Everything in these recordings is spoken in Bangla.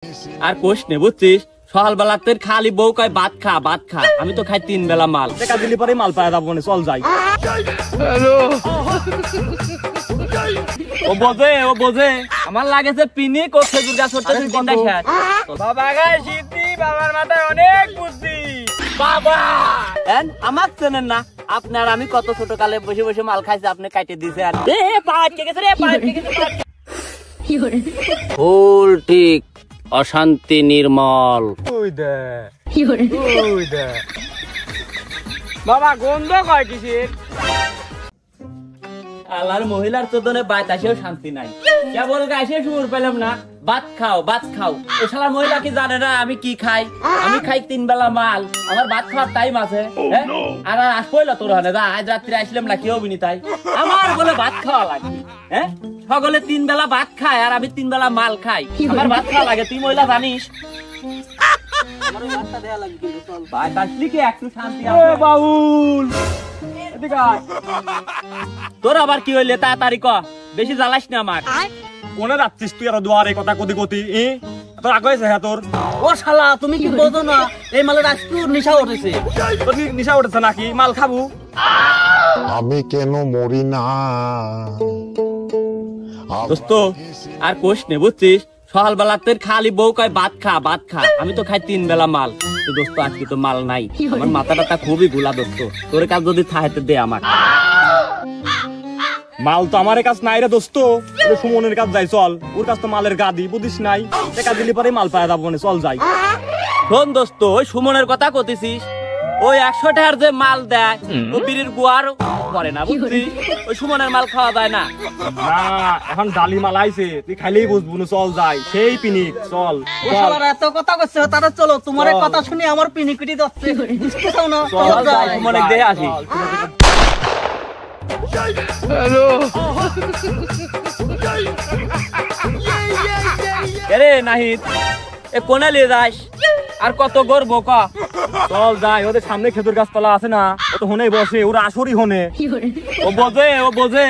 আর কোষ নে বুঝছিস, সকালবেলা তোর খালি বউ কয় ভাত খা ভাত খা, আমি তো খাই 3 বেলা মাল। টাকা দিলে পরে মাল পাওয়া যাবো না, চল যাই। ও বোঝে আমার লাগেছে পিনিক ও খেজুর গাছ হচ্ছে তিনটা শেষ। বাবা গায়ে সিদ্ধি, বাবার মাথায় অনেক বুদ্ধি। বাবা আমার চেনেন না, আপনার আমি কত ছোট কালে বসে বসে মাল খাইছি, আপনি কাটে দিছে। আর ফুল ঠিক অশান্তি নির্মল। বাবা গন্ধ কয় কিসের? আল্লাহর মহিলার চোদনে বাইতাসেও শান্তি নাই। কেবল গাইছে সুর পেলাম না, ভাত খাও ভাত খাও। ও শালার মহিলা কি জানে না আমি কি খাই? আমি খাই 3 বেলা মাল, আমার ভাত খাওয়ার টাইম আছে। আর আসবইলা তোর হানে যা, আজ রাত্রে আসলাম না কেউ বিনি তাই আমার বলে ভাত খাওয়া লাগে। সকলে 3 বেলা ভাত খায় আর আমি 3 বেলা মাল খাই, আমার ভাত খাওয়া লাগে। তুই মহিলা জানিস তোর আবার কি হইলে তাড়াতাড়ি ক, বেশি জ্বালাস না আমার। কোনে যাচ্ছিস তুই? আর দুয়ারে কথা কদি কতি তোর আগে হ্যাঁ তোর। ও শালা তুমি কি বোঝো না, এই মালের আজকে নেশা উঠেছে। তোর কি নেশা উঠেছে নাকি? মাল খাবো আমি কেন মরি না? দোস্ত আর কোষ নে বুঝছিস, সকালবেলা তোর খালি বউ কয় ভাত খা ভাত খা, আমি তো খাই 3 বেলা মাল। তো দোস্ত আজকে তো মাল নাই, আমার মাথাটা খুবই গুলা। দোস্ত তোর কাজ যদি থাকে দে আমার। মাল তো আমার কাছে নাই রে দোস্ত, সুমনের কাছে যাই চল, ওর কাছে তো মালের গাদি বুঝিস নাই। টাকা দিলে পরে মাল পাওয়া যাবো না, চল যাই। শোন দোস্ত, ওই সুমনের কথা কতিছিস, ওই 100 টাকার যে মাল দেয় ও বিড়ির গুয়ার করে না বুঝছিস, ওই সুমনের মাল খাওয়া যায় না। না এখন ডালি মাল আইছে, তুই খাইলেই বুঝবো না, চল যাই। সেই পিনিক চল। এত কথা করছে তারা, চলো তোমার কথা শুনে আমার পিনিকুটি যাচ্ছে, বুঝতে চাও না? সুমনের দেহে আসি। এরে নাহিদ, এ কোনে লিয়ে যাস? আর কত গর্ব ক? চল যাই, ওদের সামনে খেজুর গাছতলা আছে না, ও তো হনেই বসে, ওরা আসরই হনে। ও বোঝে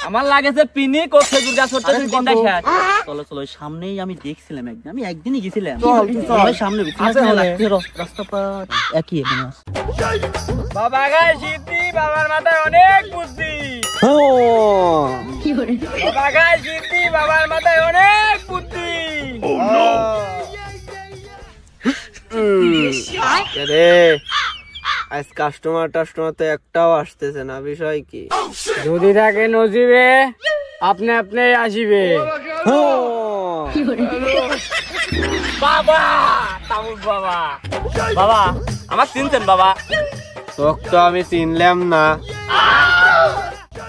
আমার লাগেছে পিনিক ও খেজুর গাছ হচ্ছে তিনটা শেষ। চলো চলো, সামনেই আমি দেখছিলাম একদিন, আমি একদিনই গেছিলাম। চল সামনে রাস্তা পার একই এখানে। বাবা গায়ে সিদ্ধি, বাবার মাথায় অনেক বুদ্ধি। বাবা গায়ে সিদ্ধি, বাবার মাথায় অনেক বুদ্ধি। আজ কাস্টমার তো একটাও আসতেছে না, বিষয় কি? যদি থাকে নজিবে আপনি আপনি আসিবে। বাবা তামুক বাবা, বাবা আমার চিনছেন বাবা? তোকে তো আমি চিনলাম না।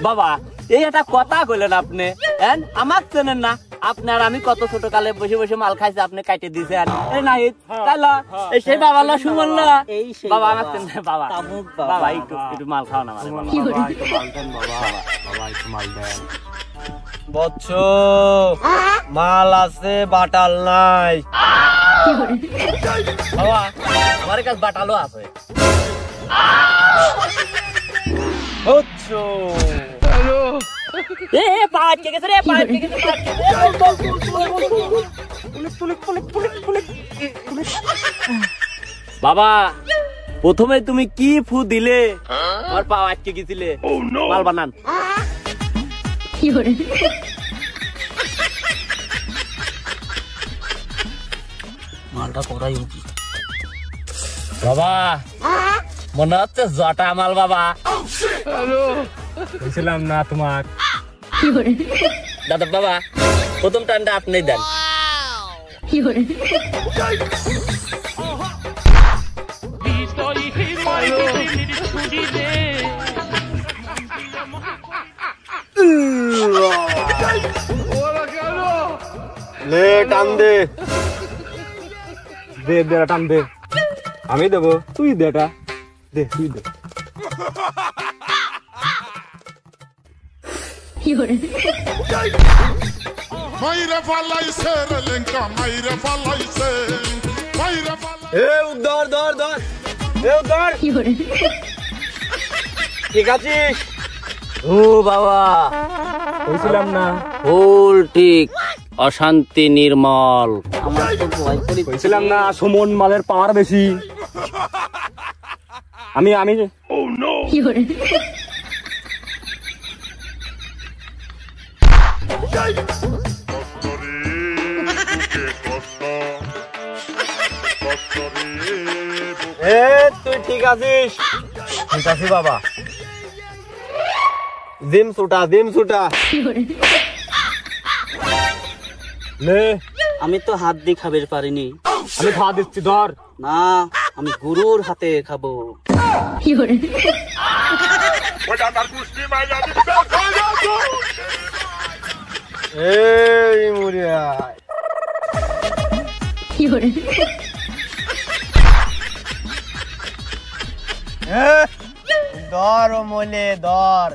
বাবা এই একটা কথা কইলেন আপনি, আমার চেনেন না, আপনার আমি কত ছোট কালে বসে বসে মাল খাইছি, আপনি কাটে দিয়েছেন। এই নাহিদ তাইলা এই সেই বাবা লা সুমন না বাবা, আমার চেনেন বাবা? বাবা একটু মাল খাও না মানে, বাবা একটু মাল দেন বাবা, বাবা একটু মাল দেন। বচ্চ মাল আছে, বাটাল নাই। বাবা আমার কাছে বাটালো আছে। বাবা প্রথমে তুমি কি ফু দিলে, আমার পা আটকে গেছিলে, মাল বানান। মালটা করাই উচিত। বাবা মনে হচ্ছে জটা মাল। বাবা বলছিলাম না তোমার? দাদা বাবা প্রথম টানটা আপনি দেন। লে টান দে, দে দে টান দে, আমি দেবো, তুই দেটা দে, তুই দে। ঠিক আছিস? ও বাবা বলছিলাম না? ফুল ঠিক অশান্তি নির্মল। আমার তো ভয় করি। বলছিলাম না সুমন মালের পাওয়ার বেশি। আমি তুই ঠিক আছিস? ঠিক আছি বাবা। জিম ছুটা লে আমি তো হাত দিয়ে খাবে পারিনি। আমি খাওয়া দিচ্ছি ধর। না, আমি গুরুর হাতে খাবো। এই মুড়িয়া ধর মলে ধর।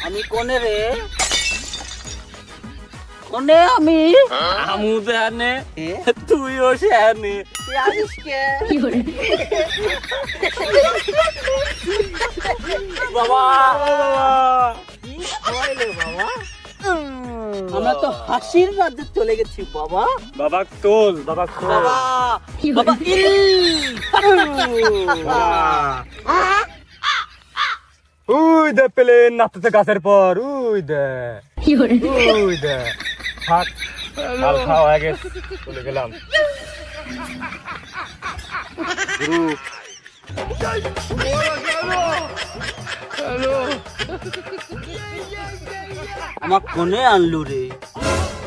আমি কোনে রে? কোনে আমি? আমু জানে, তুইও জানে। তুই আসিস কে? বাবা আমরা তো হাসির রাজ্যে চলে গেছি বাবা। বাবা তোল বাবা বাবা বাবা উই দে প্লেন নাচতেছে গাছের পর। উই দে থাক মাল খাওয়া হয়ে গেছে, চলে গেলাম। আমার কোনে আনলু রে?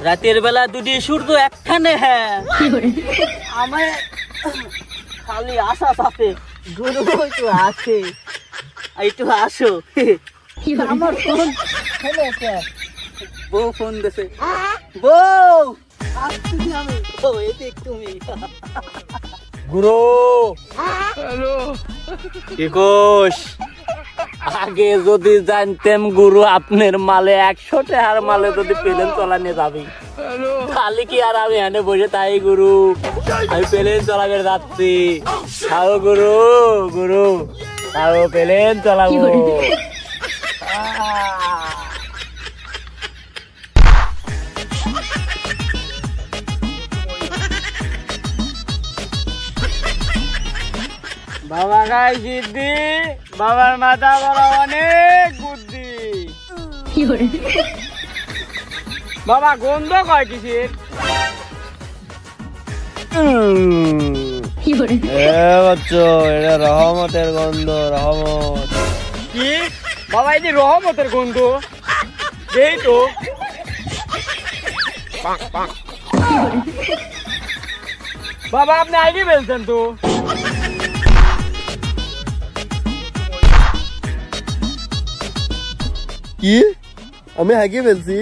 রাতের বেলা দুটি সূর্য একখানে। হ্যাঁ, আমার খালি আশা চাপে গুরু একটু আসে, একটু আসো। আমার ফোন বউ ফোন দিছে। বউ আসছি আমি। ও এদিক তুমি। গুরু কি কোষ? আগে যদি জানতেম গুরু আপনার মালে 100 টাকার মালে যদি প্লেন চালানে যাবি, তাহলে কি আর আমি এখানে বসে তাই গুরু? আমি প্লেন চালাবে যাচ্ছি। খাও গুরু, গুরু খাও, প্লেন চালাবো। বাবা খাই সিদ্ধি, বাবার মাথা বড় অনেক বুদ্ধি। বাবা গন্ধ কয় কিসের? এটা রহমতের গন্ধ। রহমত কি বাবা, এই যে রহমতের গন্ধ, এই তো। বাবা আপনি আগে বলছেন তো। কি? আমি হাগিয়ে ফেলছি?